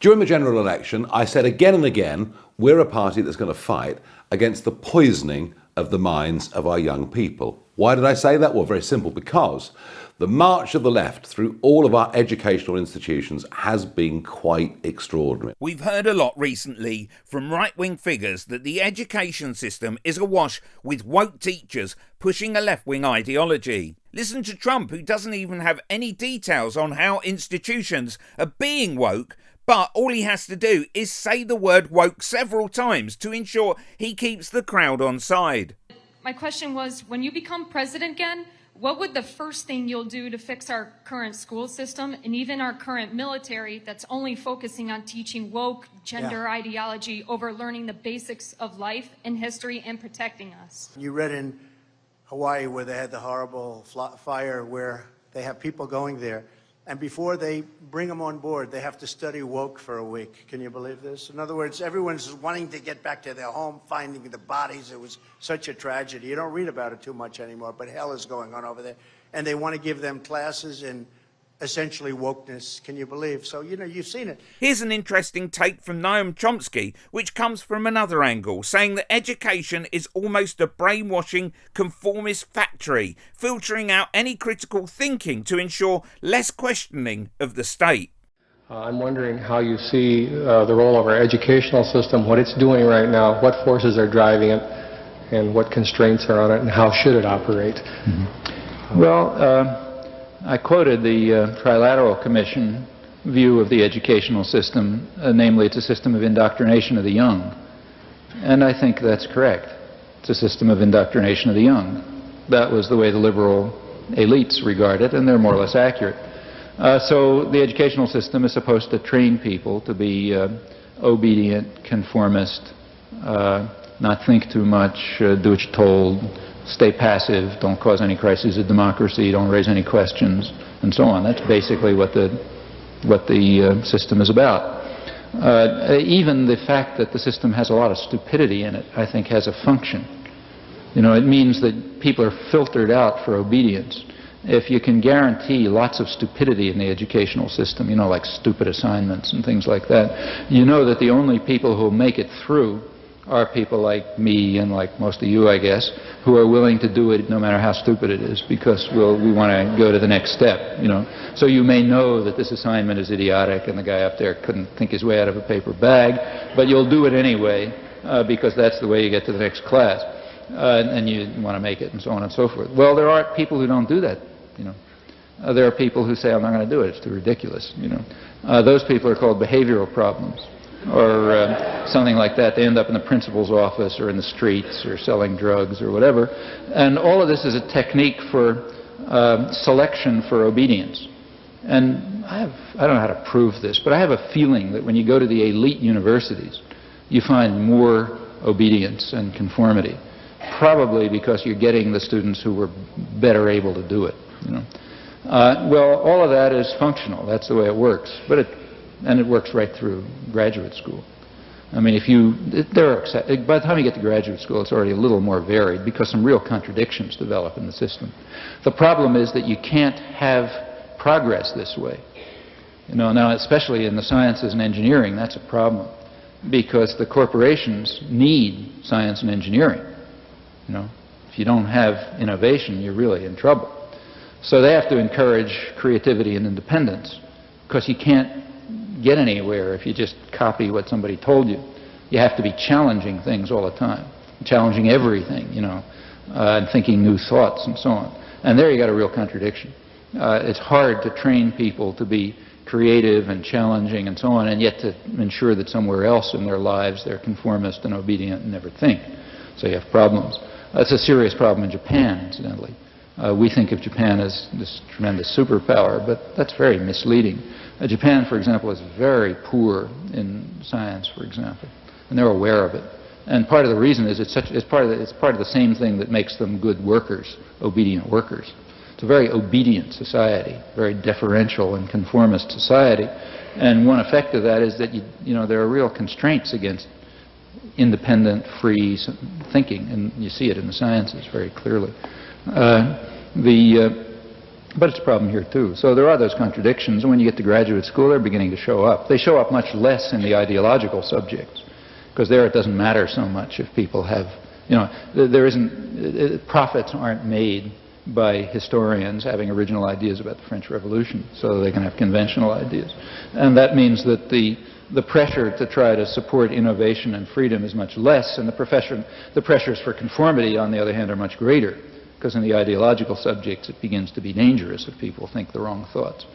During the general election, I said again and again, we're a party that's going to fight against the poisoning of the minds of our young people. Why did I say that? Well, very simple, because the march of the left through all of our educational institutions has been quite extraordinary. We've heard a lot recently from right-wing figures that the education system is awash with woke teachers pushing a left-wing ideology. Listen to Trump, who doesn't even have any details on how institutions are being woke, but all he has to do is say the word woke several times to ensure he keeps the crowd on side. My question was, when you become president again, what would the first thing you'll do to fix our current school system and even our current military that's only focusing on teaching woke gender ideology over learning the basics of life and history and protecting us? You read in Hawaii where they had the horrible fire where they have people going there, and before they bring them on board, they have to study woke for a week. Can you believe this? In other words, everyone's wanting to get back to their home, finding the bodies. It was such a tragedy. You don't read about it too much anymore, but hell is going on over there. And they want to give them classes in essentially wokeness. Can you believe? So, you know, you've seen it. Here's an interesting take from Noam Chomsky, which comes from another angle, saying that education is almost a brainwashing, conformist factory, filtering out any critical thinking to ensure less questioning of the state. I'm wondering how you see the role of our educational system, what it's doing right now, what forces are driving it, and what constraints are on it, and how should it operate? Mm-hmm. Well, I quoted the Trilateral Commission view of the educational system, namely it's a system of indoctrination of the young. And I think that's correct. It's a system of indoctrination of the young. That was the way the liberal elites regard it, and they're more or less accurate. So the educational system is supposed to train people to be obedient, conformist, not think too much, do what you're told, stay passive, don't cause any crises of democracy, don't raise any questions, and so on. That's basically what the system is about. Even the fact that the system has a lot of stupidity in it, I think, has a function. You know, it means that people are filtered out for obedience. If you can guarantee lots of stupidity in the educational system, you know, like stupid assignments and things like that, you know that the only people who make it through are people like me and like most of you, I guess, who are willing to do it no matter how stupid it is, because we want to go to the next step, you know. So you may know that this assignment is idiotic and the guy up there couldn't think his way out of a paper bag, but you'll do it anyway because that's the way you get to the next class, and you want to make it, and so on and so forth. Well, there are people who don't do that, you know. There are people who say, I'm not going to do it, it's too ridiculous, you know. Those people are called behavioral problems, or something like that. They end up in the principal's office or in the streets or selling drugs or whatever. And all of this is a technique for selection for obedience. And I don't know how to prove this, but I have a feeling that when you go to the elite universities, you find more obedience and conformity, probably because you're getting the students who were better able to do it, you know. Well, all of that is functional. That's the way it works. But it works right through graduate school. I mean, by the time you get to graduate school, it's already a little more varied because some real contradictions develop in the system. The problem is that you can't have progress this way. You know, now, especially in the sciences and engineering, that's a problem because the corporations need science and engineering. You know, if you don't have innovation, you're really in trouble. So they have to encourage creativity and independence because you can't get anywhere if you just copy what somebody told you. You have to be challenging things all the time, challenging everything, you know, and thinking new thoughts and so on. And there you got a real contradiction. It's hard to train people to be creative and challenging and so on, and yet to ensure that somewhere else in their lives they're conformist and obedient and never think. So you have problems. That's a serious problem in Japan, incidentally. We think of Japan as this tremendous superpower, but that's very misleading. Japan, for example, is very poor in science, for example, and they're aware of it. And part of the reason is it's part of the same thing that makes them good workers, obedient workers. It's a very obedient society, very deferential and conformist society. And one effect of that is that you know there are real constraints against independent, free thinking, and you see it in the sciences very clearly. But it's a problem here too. So there are those contradictions, and when you get to graduate school, they're beginning to show up. They show up much less in the ideological subjects, because there it doesn't matter so much if people have, there isn't, profits aren't made by historians having original ideas about the French Revolution, so they can have conventional ideas. And that means that the pressure to try to support innovation and freedom is much less, and the pressures for conformity, on the other hand, are much greater, because in the ideological subjects it begins to be dangerous if people think the wrong thoughts.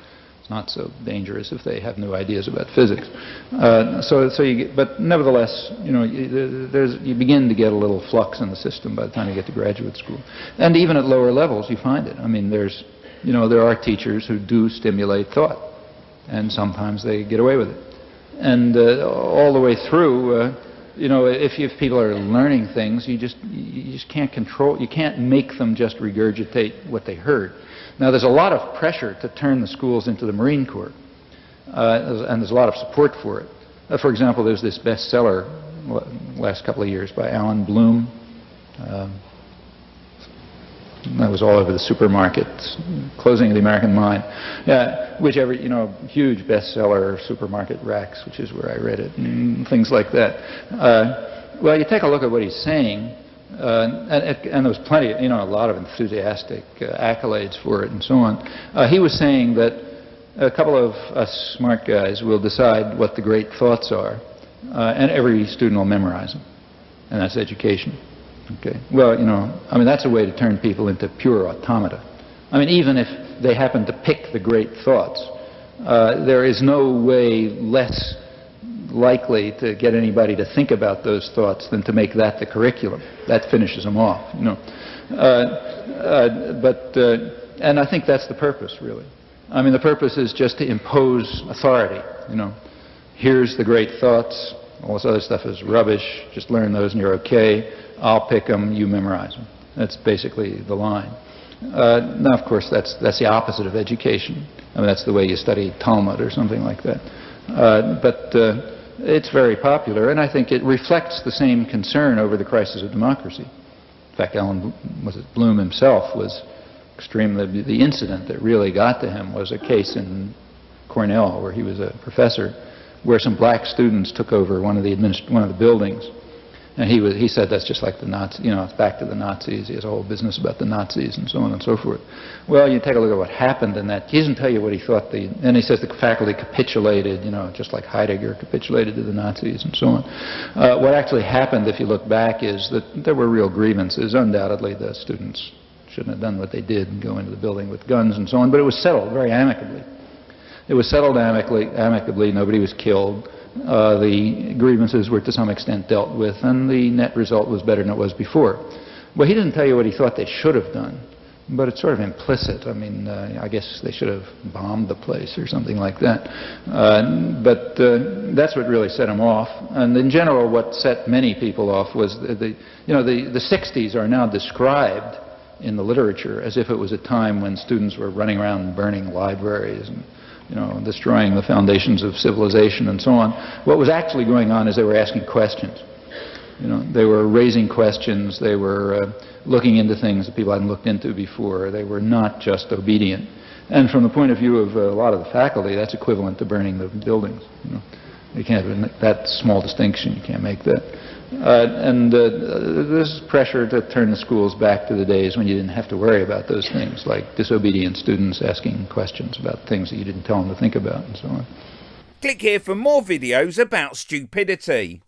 It's not so dangerous if they have new ideas about physics. But nevertheless, you begin to get a little flux in the system by the time you get to graduate school. And even at lower levels you find it. I mean, there are teachers who do stimulate thought, and sometimes they get away with it. And all the way through, if people are learning things, you just can't control, you can't make them just regurgitate what they heard. Now, there's a lot of pressure to turn the schools into the Marine Corps, and there's a lot of support for it. For example, there's this bestseller last couple of years by Alan Bloom. That was all over the supermarkets, Closing of the American Mind, which huge bestseller, supermarket racks, which is where I read it, and things like that. Well, you take a look at what he's saying, and there was plenty, a lot of enthusiastic accolades for it and so on. He was saying that a couple of us smart guys will decide what the great thoughts are, and every student will memorize them, and that's education. Okay. Well, that's a way to turn people into pure automata. I mean, even if they happen to pick the great thoughts, there is no way less likely to get anybody to think about those thoughts than to make that the curriculum. That finishes them off, and I think that's the purpose, really. I mean, the purpose is just to impose authority, Here's the great thoughts. All this other stuff is rubbish. Just learn those and you're okay. I'll pick them, you memorize them. That's basically the line. Now, of course, that's the opposite of education. I mean, that's the way you study Talmud or something like that. But it's very popular, and I think it reflects the same concern over the crisis of democracy. In fact, Bloom himself was extremely, the incident that really got to him was a case in Cornell where he was a professor, where some black students took over one of the buildings. And he said that's just like the Nazis, it's back to the Nazis. He has a whole business about the Nazis and so on and so forth. Well, you take a look at what happened in that. He doesn't tell you what he thought and he says the faculty capitulated, just like Heidegger capitulated to the Nazis and so on. What actually happened, if you look back, is that there were real grievances. Undoubtedly, the students shouldn't have done what they did and go into the building with guns and so on, but it was settled very amicably. It was settled amicably. Nobody was killed. The grievances were to some extent dealt with, and the net result was better than it was before. Well, he didn't tell you what he thought they should have done, but it's sort of implicit. I mean, I guess they should have bombed the place or something like that. But that's what really set him off. And in general, what set many people off was the 60s are now described in the literature as if it was a time when students were running around burning libraries and destroying the foundations of civilization and so on. What was actually going on is they were asking questions. They were raising questions. They were looking into things that people hadn't looked into before. They were not just obedient. And from the point of view of a lot of the faculty, that's equivalent to burning the buildings. You can't, that small distinction, you can't make that. There's pressure to turn the schools back to the days when you didn't have to worry about those things, like disobedient students asking questions about things that you didn't tell them to think about and so on. Click here for more videos about stupidity.